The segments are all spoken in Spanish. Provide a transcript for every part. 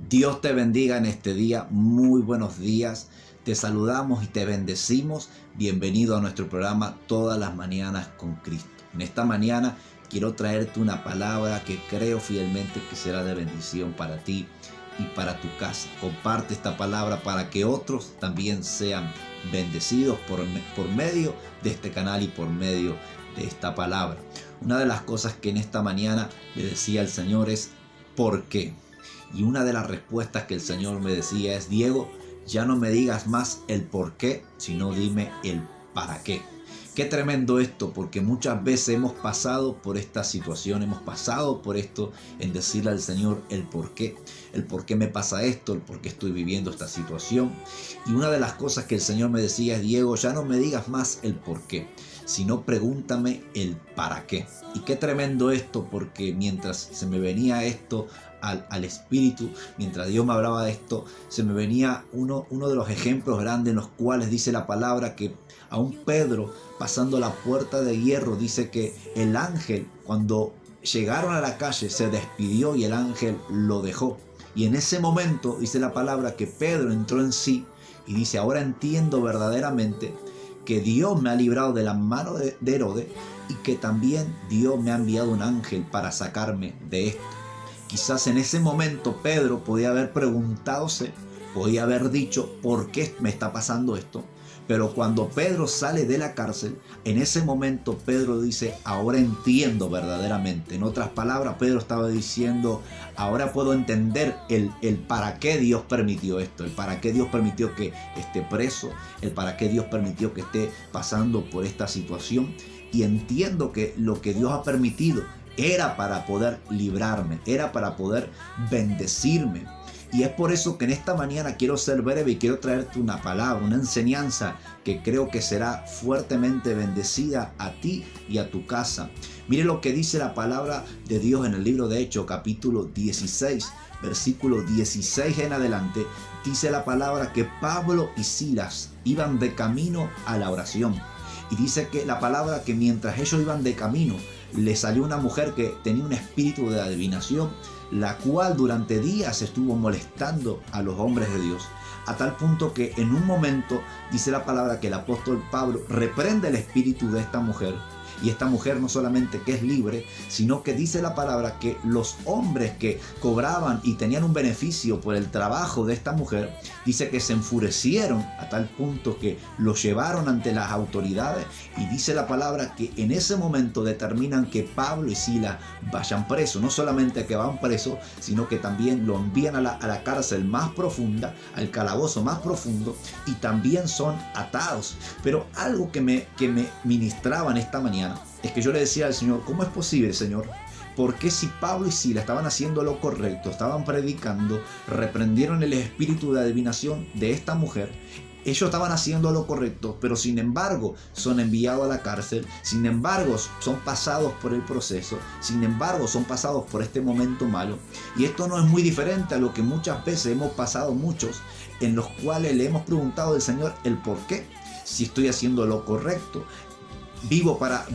Dios te bendiga en este día. Muy buenos días. Te saludamos y te bendecimos. Bienvenido a nuestro programa Todas las Mañanas con Cristo. En esta mañana quiero traerte una palabra que creo fielmente que será de bendición para ti y para tu casa. Comparte esta palabra para que otros también sean bendecidos por medio de este canal y por medio de esta palabra. Una de las cosas que en esta mañana le decía al Señor es ¿por qué? Y una de las respuestas que el Señor me decía es: Diego, ya no me digas más el por qué, sino dime el para qué. Qué tremendo esto, porque muchas veces hemos pasado por esta situación, hemos pasado por esto en decirle al Señor el por qué me pasa esto, el por qué estoy viviendo esta situación. Y una de las cosas que el Señor me decía es: Diego, ya no me digas más el por qué, sino pregúntame el para qué. Y qué tremendo esto, porque mientras se me venía esto al espíritu, mientras Dios me hablaba de esto, se me venía uno de los ejemplos grandes en los cuales dice la palabra que a un Pedro pasando la puerta de hierro, dice que el ángel, cuando llegaron a la calle, se despidió y el ángel lo dejó. Y en ese momento dice la palabra que Pedro entró en sí y dice: ahora entiendo verdaderamente que Dios me ha librado de la mano de Herodes y que también Dios me ha enviado un ángel para sacarme de esto. Quizás en ese momento Pedro podía haber preguntándose, podía haber dicho: ¿por qué me está pasando esto? Pero cuando Pedro sale de la cárcel, en ese momento Pedro dice: ahora entiendo verdaderamente. En otras palabras, Pedro estaba diciendo: ahora puedo entender el para qué Dios permitió esto, el para qué Dios permitió que esté preso, el para qué Dios permitió que esté pasando por esta situación. Y entiendo que lo que Dios ha permitido era para poder librarme, era para poder bendecirme. Y es por eso que en esta mañana quiero ser breve y quiero traerte una palabra, una enseñanza que creo que será fuertemente bendecida a ti y a tu casa. Mire lo que dice la palabra de Dios en el libro de Hechos, capítulo 16, versículo 16 en adelante. Dice la palabra que Pablo y Silas iban de camino a la oración. Y dice que la palabra que mientras ellos iban de camino, le salió una mujer que tenía un espíritu de adivinación, la cual durante días estuvo molestando a los hombres de Dios, a tal punto que en un momento dice la palabra que el apóstol Pablo reprende el espíritu de esta mujer. Y esta mujer no solamente que es libre, sino que dice la palabra que los hombres que cobraban y tenían un beneficio por el trabajo de esta mujer, dice que se enfurecieron a tal punto que lo llevaron ante las autoridades. Y dice la palabra que en ese momento determinan que Pablo y Silas vayan presos. No solamente que van presos, sino que también lo envían a la cárcel más profunda, al calabozo más profundo, y también son atados. Pero algo que me ministraba en esta mañana es que yo le decía al Señor: ¿cómo es posible, Señor? Porque si Pablo y Silas estaban haciendo lo correcto, estaban predicando, reprendieron el espíritu de adivinación de esta mujer, ellos estaban haciendo lo correcto, pero sin embargo son enviados a la cárcel, sin embargo son pasados por el proceso, sin embargo son pasados por este momento malo? Y esto no es muy diferente a lo que muchas veces hemos pasado muchos, en los cuales le hemos preguntado al Señor el por qué, si estoy haciendo lo correcto. Vivo para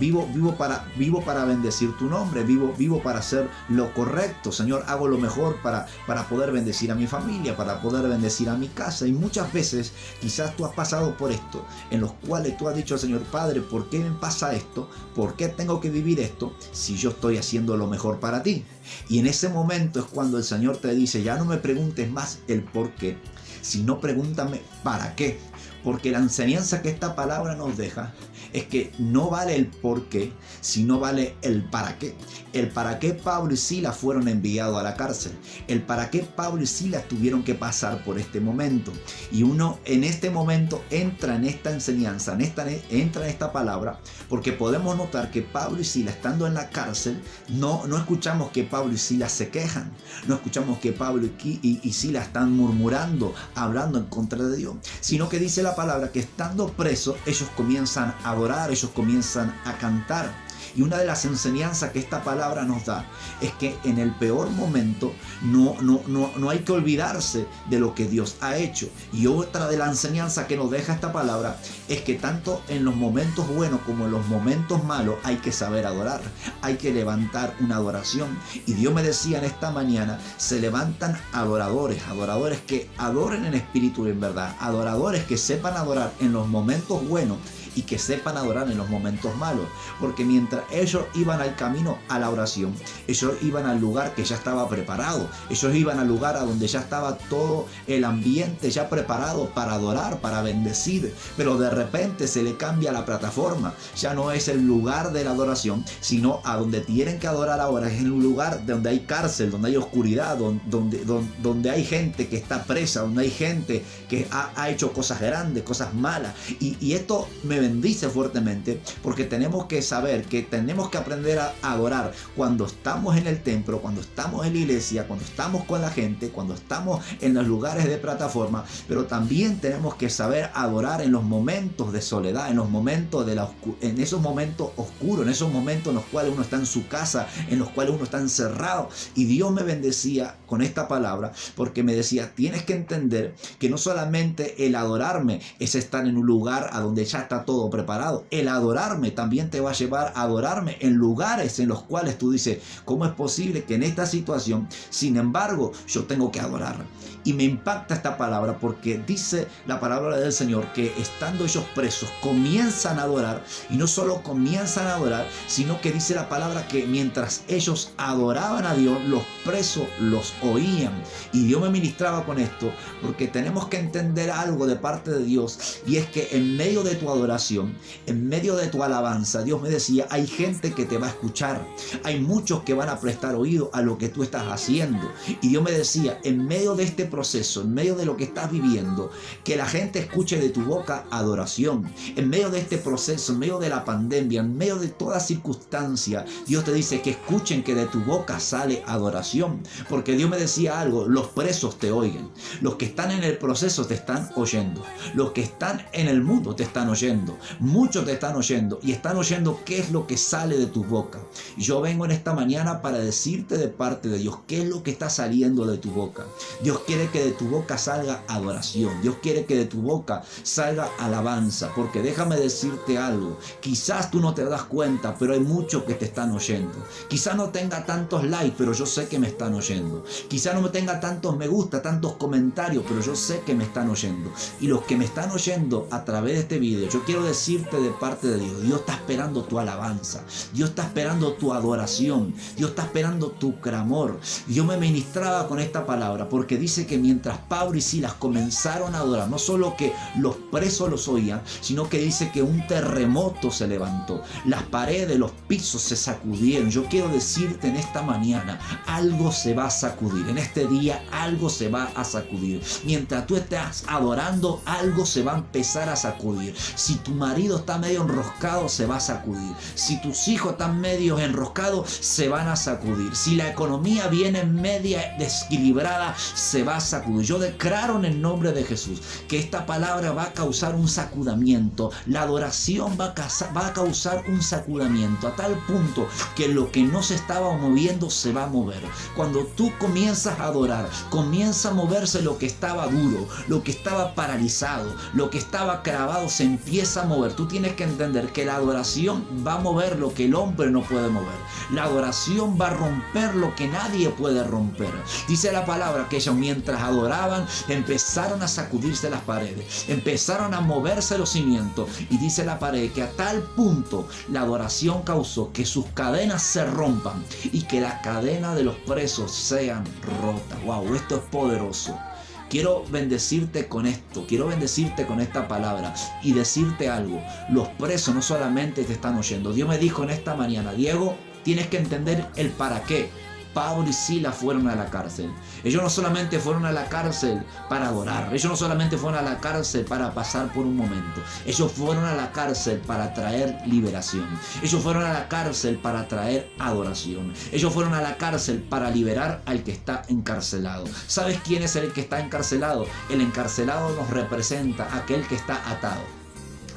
bendecir tu nombre, vivo para hacer lo correcto. Señor, hago lo mejor para poder bendecir a mi familia, para poder bendecir a mi casa. Y muchas veces quizás tú has pasado por esto, en los cuales tú has dicho al Señor: Padre, ¿por qué me pasa esto? ¿Por qué tengo que vivir esto si yo estoy haciendo lo mejor para ti? Y en ese momento es cuando el Señor te dice: ya no me preguntes más el por qué, sino pregúntame para qué. Porque la enseñanza que esta palabra nos deja es que no vale el por qué, sino vale el para qué. El para qué Pablo y Silas fueron enviados a la cárcel. El para qué Pablo y Silas tuvieron que pasar por este momento. Y uno en este momento entra en esta enseñanza, entra en esta palabra, porque podemos notar que Pablo y Silas, estando en la cárcel, no escuchamos que Pablo y Silas se quejan. No escuchamos que Pablo y Silas están murmurando, hablando en contra de Dios, sino que dice la palabra que estando presos ellos comienzan a adorar, ellos comienzan a cantar. Y una de las enseñanzas que esta palabra nos da es que en el peor momento no hay que olvidarse de lo que Dios ha hecho. Y otra de las enseñanzas que nos deja esta palabra es que tanto en los momentos buenos como en los momentos malos hay que saber adorar, hay que levantar una adoración. Y Dios me decía en esta mañana, se levantan adoradores que adoren en espíritu y en verdad, adoradores que sepan adorar en los momentos buenos y que sepan adorar en los momentos malos, porque mientras ellos iban al camino a la oración, ellos iban al lugar que ya estaba preparado, ellos iban al lugar a donde ya estaba todo el ambiente ya preparado para adorar, para bendecir, pero de repente se le cambia la plataforma, ya no es el lugar de la adoración, sino a donde tienen que adorar ahora, es en un lugar donde hay cárcel, donde hay oscuridad, donde hay gente que está presa, donde hay gente que ha hecho cosas grandes, cosas malas, y esto me bendice fuertemente, porque tenemos que saber que tenemos que aprender a adorar cuando estamos en el templo, cuando estamos en la iglesia, cuando estamos con la gente, cuando estamos en los lugares de plataforma, pero también tenemos que saber adorar en los momentos de soledad, en los momentos en esos momentos oscuros, en esos momentos en los cuales uno está en su casa, en los cuales uno está encerrado. Y Dios me bendecía con esta palabra, porque me decía, tienes que entender que no solamente el adorarme es estar en un lugar a donde ya está todo preparado. El adorarme también te va a llevar a adorarme en lugares en los cuales tú dices, ¿cómo es posible que en esta situación, sin embargo, yo tengo que adorar? Y me impacta esta palabra porque dice la palabra del Señor que estando ellos presos comienzan a adorar, y no solo comienzan a adorar, sino que dice la palabra que mientras ellos adoraban a Dios, los presos los oían. Y Dios me ministraba con esto porque tenemos que entender algo de parte de Dios, y es que en medio de tu adoración, en medio de tu alabanza, Dios me decía, hay gente que te va a escuchar, hay muchos que van a prestar oído a lo que tú estás haciendo. Y Dios me decía, en medio de este proceso, en medio de lo que estás viviendo, que la gente escuche de tu boca adoración. En medio de este proceso, en medio de la pandemia, en medio de toda circunstancia, Dios te dice que escuchen que de tu boca sale adoración. Porque Dios me decía algo, los presos te oigan, los que están en el proceso te están oyendo, los que están en el mundo te están oyendo, muchos te están oyendo, y están oyendo qué es lo que sale de tu boca. Y yo vengo en esta mañana para decirte de parte de Dios, qué es lo que está saliendo de tu boca. Dios quiere que de tu boca salga adoración, Dios quiere que de tu boca salga alabanza, porque déjame decirte algo, quizás tú no te das cuenta, pero hay muchos que te están oyendo. Quizás no tenga tantos likes, pero yo sé que me están oyendo. Quizás no tenga tantos me gusta, tantos comentarios, pero yo sé que me están oyendo. Y los que me están oyendo a través de este video, yo quiero decirte de parte de Dios, Dios está esperando tu alabanza, Dios está esperando tu adoración, Dios está esperando tu clamor. Dios me ministraba con esta palabra, porque dice que mientras Pablo y Silas comenzaron a adorar, no solo que los presos los oían, sino que dice que un terremoto se levantó, las paredes, los pisos se sacudieron. Yo quiero decirte en esta mañana, algo se va a sacudir, en este día algo se va a sacudir. Mientras tú estás adorando, algo se va a empezar a sacudir. Si tu marido está medio enroscado, se va a sacudir. Si tus hijos están medio enroscados, se van a sacudir. Si la economía viene media desequilibrada, se va a sacudir. Yo declaro en el nombre de Jesús que esta palabra va a causar un sacudimiento. La adoración va a causar un sacudimiento a tal punto que lo que no se estaba moviendo se va a mover. Cuando tú comienzas a adorar, comienza a moverse lo que estaba duro, lo que estaba paralizado, lo que estaba clavado, se empieza a mover. Tú tienes que entender que la adoración va a mover lo que el hombre no puede mover. La adoración va a romper lo que nadie puede romper. Dice la palabra que ellos mientras adoraban empezaron a sacudirse las paredes, empezaron a moverse los cimientos, y dice la pared que a tal punto la adoración causó que sus cadenas se rompan y que las cadenas de los presos sean rotas. Wow, esto es poderoso. Quiero bendecirte con esto, quiero bendecirte con esta palabra y decirte algo. Los presos no solamente te están oyendo. Dios me dijo en esta mañana, Diego, tienes que entender el para qué Pablo y Silas fueron a la cárcel. Ellos no solamente fueron a la cárcel para adorar, ellos no solamente fueron a la cárcel para pasar por un momento, ellos fueron a la cárcel para traer liberación, ellos fueron a la cárcel para traer adoración, ellos fueron a la cárcel para liberar al que está encarcelado. ¿Sabes quién es el que está encarcelado? El encarcelado nos representa aquel que está atado.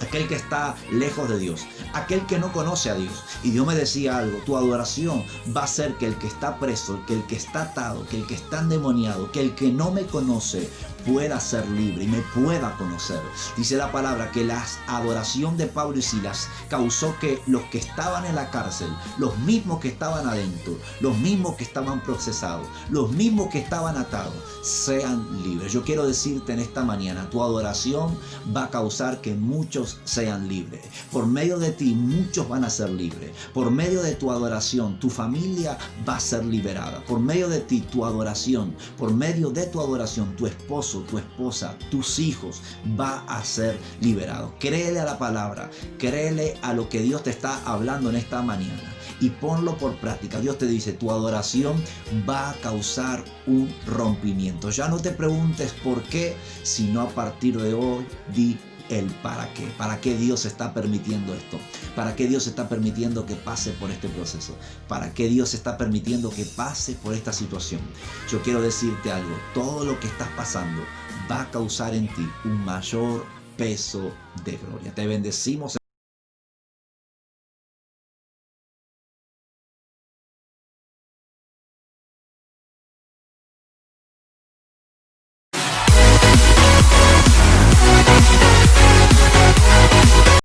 aquel que está lejos de Dios, aquel que no conoce a Dios. Y Dios me decía algo: tu adoración va a hacer que el que está preso, que el que está atado, que el que está endemoniado, que el que no me conoce pueda ser libre y me pueda conocer. Dice la palabra que la adoración de Pablo y Silas causó que los que estaban en la cárcel, los mismos que estaban adentro, los mismos que estaban procesados, los mismos que estaban atados, sean libres. Yo quiero decirte en esta mañana, tu adoración va a causar que muchos sean libres. Por medio de ti muchos van a ser libres. Por medio de tu adoración tu familia va a ser liberada. Por medio de ti, tu adoración, por medio de tu adoración tu esposo, tu esposa, tus hijos va a ser liberado. Créele a la palabra, créele a lo que Dios te está hablando en esta mañana y ponlo por práctica. Dios te dice: tu adoración va a causar un rompimiento. Ya no te preguntes por qué, sino a partir de hoy di el para qué. ¿Para qué Dios está permitiendo esto? ¿Para qué Dios está permitiendo que pase por este proceso? ¿Para qué Dios está permitiendo que pase por esta situación? Yo quiero decirte algo: todo lo que estás pasando va a causar en ti un mayor peso de gloria. Te bendecimos.